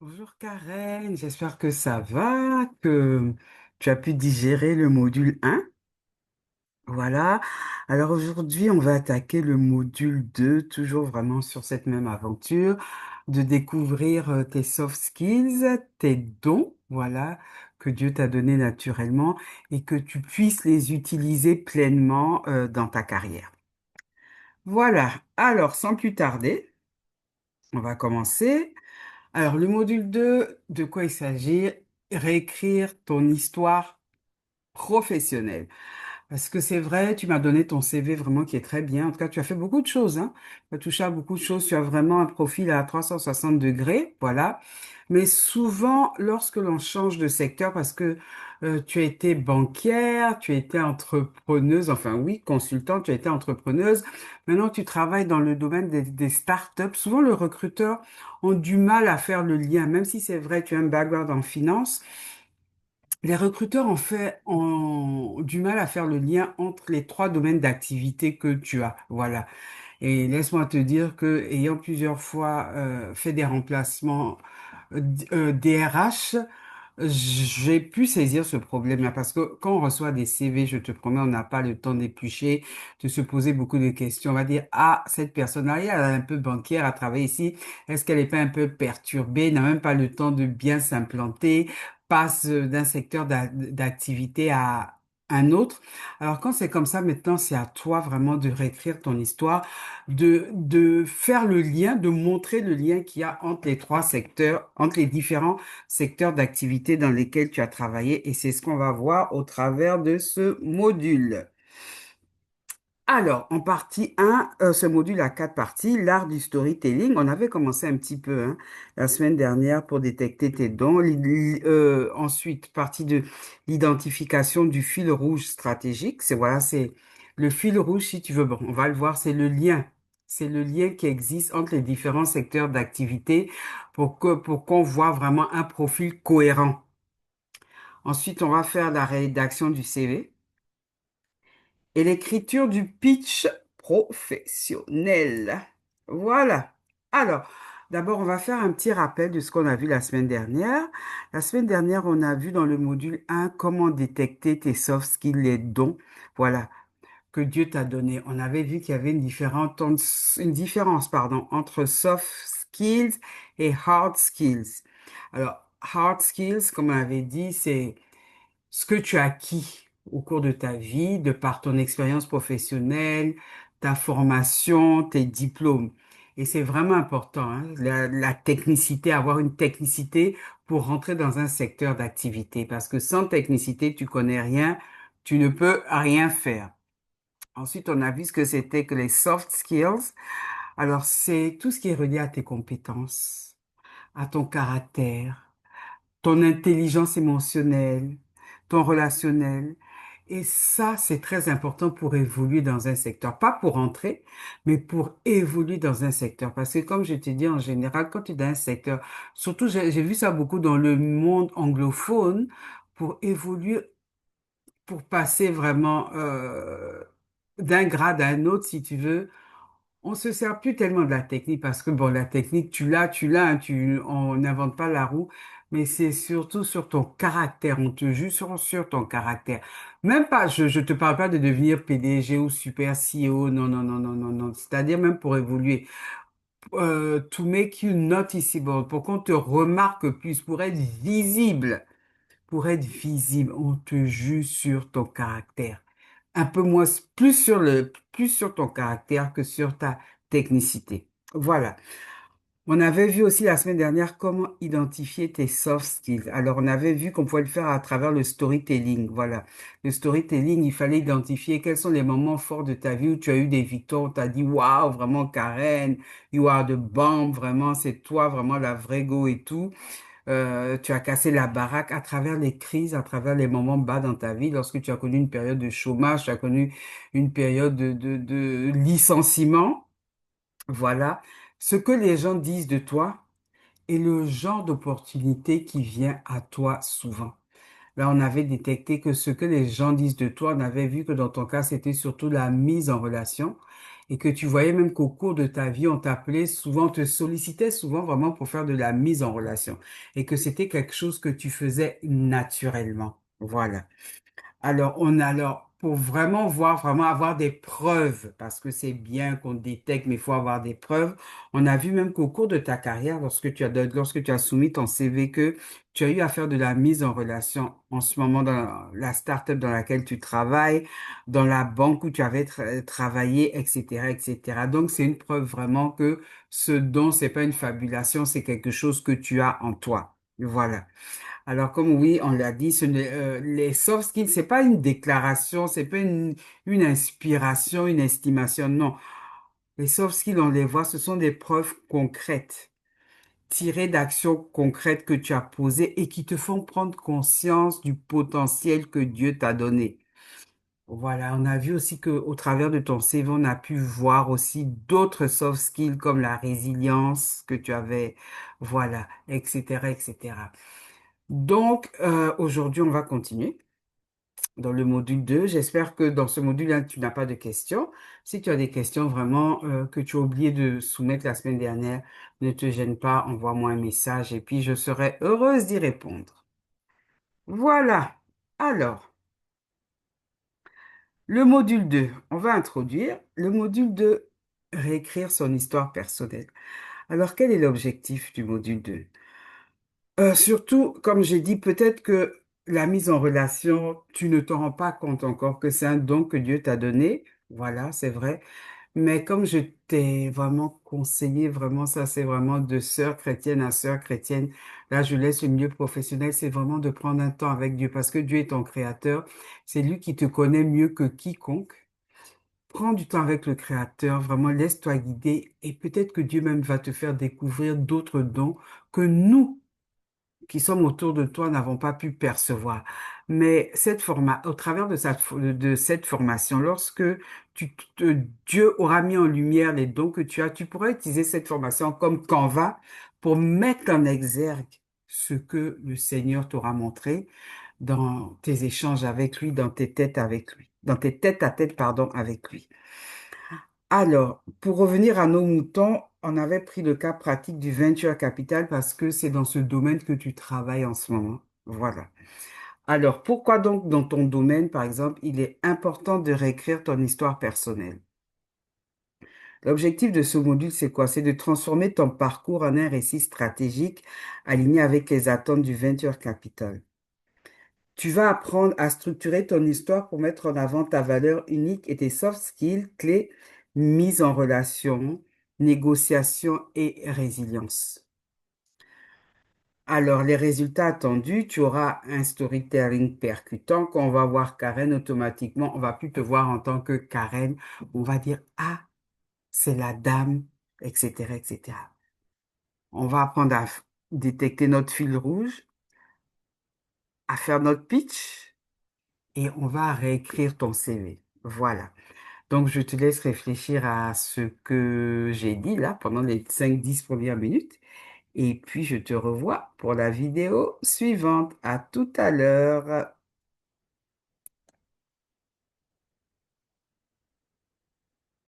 Bonjour Karen, j'espère que ça va, que tu as pu digérer le module 1. Voilà. Alors aujourd'hui, on va attaquer le module 2, toujours vraiment sur cette même aventure, de découvrir tes soft skills, tes dons, voilà, que Dieu t'a donnés naturellement et que tu puisses les utiliser pleinement dans ta carrière. Voilà. Alors, sans plus tarder, on va commencer. Alors, le module 2, de quoi il s'agit? Réécrire ton histoire professionnelle. Parce que c'est vrai, tu m'as donné ton CV vraiment qui est très bien. En tout cas, tu as fait beaucoup de choses, hein. Tu as touché à beaucoup de choses. Tu as vraiment un profil à 360 degrés, voilà. Mais souvent, lorsque l'on change de secteur, parce que tu as été banquière, tu as été entrepreneuse, enfin oui, consultante, tu as été entrepreneuse. Maintenant, tu travailles dans le domaine des startups. Souvent, le recruteur ont du mal à faire le lien, même si c'est vrai, tu as un background en finance. Les recruteurs ont du mal à faire le lien entre les trois domaines d'activité que tu as. Voilà. Et laisse-moi te dire que, ayant plusieurs fois fait des remplacements DRH, j'ai pu saisir ce problème-là parce que quand on reçoit des CV, je te promets, on n'a pas le temps d'éplucher, de se poser beaucoup de questions. On va dire, ah, cette personne-là, elle est un peu banquière à travailler ici. Est-ce qu'elle n'est pas un peu perturbée, n'a même pas le temps de bien s'implanter, passe d'un secteur d'activité à un autre. Alors quand c'est comme ça, maintenant, c'est à toi vraiment de réécrire ton histoire, de faire le lien, de montrer le lien qu'il y a entre les trois secteurs, entre les différents secteurs d'activité dans lesquels tu as travaillé et c'est ce qu'on va voir au travers de ce module. Alors, en partie 1, ce module a quatre parties, l'art du storytelling. On avait commencé un petit peu la semaine dernière pour détecter tes dons. Ensuite, partie de l'identification du fil rouge stratégique. C'est voilà, c'est le fil rouge, si tu veux. Bon, on va le voir, c'est le lien. C'est le lien qui existe entre les différents secteurs d'activité pour qu'on voit vraiment un profil cohérent. Ensuite, on va faire la rédaction du CV et l'écriture du pitch professionnel. Voilà. Alors, d'abord, on va faire un petit rappel de ce qu'on a vu la semaine dernière. La semaine dernière, on a vu dans le module 1 comment détecter tes soft skills, les dons. Voilà, que Dieu t'a donné. On avait vu qu'il y avait une différence, pardon, entre soft skills et hard skills. Alors, hard skills, comme on avait dit, c'est ce que tu as acquis au cours de ta vie, de par ton expérience professionnelle, ta formation, tes diplômes. Et c'est vraiment important, hein, la technicité, avoir une technicité pour rentrer dans un secteur d'activité. Parce que sans technicité, tu connais rien, tu ne peux rien faire. Ensuite, on a vu ce que c'était que les soft skills. Alors, c'est tout ce qui est relié à tes compétences, à ton caractère, ton intelligence émotionnelle, ton relationnel. Et ça, c'est très important pour évoluer dans un secteur. Pas pour entrer, mais pour évoluer dans un secteur. Parce que comme je te dis, en général, quand tu es dans un secteur, surtout j'ai vu ça beaucoup dans le monde anglophone, pour évoluer, pour passer vraiment d'un grade à un autre, si tu veux, on se sert plus tellement de la technique parce que bon, la technique, tu l'as, hein, on n'invente pas la roue, mais c'est surtout sur ton caractère. On te juge sur ton caractère. Même pas, je te parle pas de devenir PDG ou super CEO, non, non, non, non, non, non. C'est-à-dire même pour évoluer, to make you noticeable, pour qu'on te remarque plus, pour être visible. Pour être visible, on te juge sur ton caractère. Un peu moins, plus sur ton caractère que sur ta technicité. Voilà. On avait vu aussi la semaine dernière comment identifier tes soft skills. Alors, on avait vu qu'on pouvait le faire à travers le storytelling. Voilà. Le storytelling, il fallait identifier quels sont les moments forts de ta vie où tu as eu des victoires, où tu as dit, waouh, vraiment Karen, you are the bomb, vraiment, c'est toi, vraiment la vraie go et tout. Tu as cassé la baraque à travers les crises, à travers les moments bas dans ta vie, lorsque tu as connu une période de chômage, tu as connu une période de licenciement. Voilà. Ce que les gens disent de toi est le genre d'opportunité qui vient à toi souvent. Là, on avait détecté que ce que les gens disent de toi, on avait vu que dans ton cas, c'était surtout la mise en relation. et que tu voyais même qu'au cours de ta vie, on t'appelait souvent, on te sollicitait souvent vraiment pour faire de la mise en relation et que c'était quelque chose que tu faisais naturellement. Voilà. Alors, pour vraiment voir, vraiment avoir des preuves, parce que c'est bien qu'on détecte, mais il faut avoir des preuves. On a vu même qu'au cours de ta carrière, lorsque tu as soumis ton CV, que tu as eu à faire de la mise en relation en ce moment dans la start-up dans laquelle tu travailles, dans la banque où tu avais travaillé, etc., etc. Donc, c'est une preuve vraiment que ce don, c'est pas une fabulation, c'est quelque chose que tu as en toi. Voilà. Alors, comme oui, on l'a dit, les soft skills, c'est pas une déclaration, c'est pas une inspiration, une estimation, non. Les soft skills, on les voit, ce sont des preuves concrètes, tirées d'actions concrètes que tu as posées et qui te font prendre conscience du potentiel que Dieu t'a donné. Voilà, on a vu aussi que au travers de ton CV, on a pu voir aussi d'autres soft skills comme la résilience que tu avais, voilà, etc., etc. Donc, aujourd'hui, on va continuer dans le module 2. J'espère que dans ce module 1, tu n'as pas de questions. Si tu as des questions vraiment que tu as oublié de soumettre la semaine dernière, ne te gêne pas, envoie-moi un message et puis je serai heureuse d'y répondre. Voilà. Alors, le module 2, on va introduire le module 2, réécrire son histoire personnelle. Alors, quel est l'objectif du module 2? Surtout, comme j'ai dit, peut-être que la mise en relation, tu ne te rends pas compte encore que c'est un don que Dieu t'a donné. Voilà, c'est vrai. Mais comme je t'ai vraiment conseillé, vraiment, ça, c'est vraiment de sœur chrétienne à sœur chrétienne. Là, je laisse le milieu professionnel, c'est vraiment de prendre un temps avec Dieu parce que Dieu est ton créateur. C'est lui qui te connaît mieux que quiconque. Prends du temps avec le Créateur, vraiment laisse-toi guider et peut-être que Dieu même va te faire découvrir d'autres dons que nous qui sommes autour de toi n'avons pas pu percevoir. Mais au travers de cette formation, lorsque Dieu aura mis en lumière les dons que tu as, tu pourras utiliser cette formation comme canevas pour mettre en exergue ce que le Seigneur t'aura montré dans tes échanges avec lui, dans tes têtes avec lui, dans tes têtes à tête, pardon, avec lui. Alors, pour revenir à nos moutons, on avait pris le cas pratique du venture capital parce que c'est dans ce domaine que tu travailles en ce moment. Voilà. Alors, pourquoi donc dans ton domaine, par exemple, il est important de réécrire ton histoire personnelle? L'objectif de ce module, c'est quoi? C'est de transformer ton parcours en un récit stratégique aligné avec les attentes du venture capital. Tu vas apprendre à structurer ton histoire pour mettre en avant ta valeur unique et tes soft skills clés, mise en relation, négociation et résilience. Alors, les résultats attendus, tu auras un storytelling percutant. Quand on va voir Karen, automatiquement, on va plus te voir en tant que Karen. On va dire, ah, c'est la dame, etc., etc. On va apprendre à détecter notre fil rouge, à faire notre pitch et on va réécrire ton CV. Voilà. Donc, je te laisse réfléchir à ce que j'ai dit là pendant les 5-10 premières minutes. Et puis, je te revois pour la vidéo suivante. À tout à l'heure.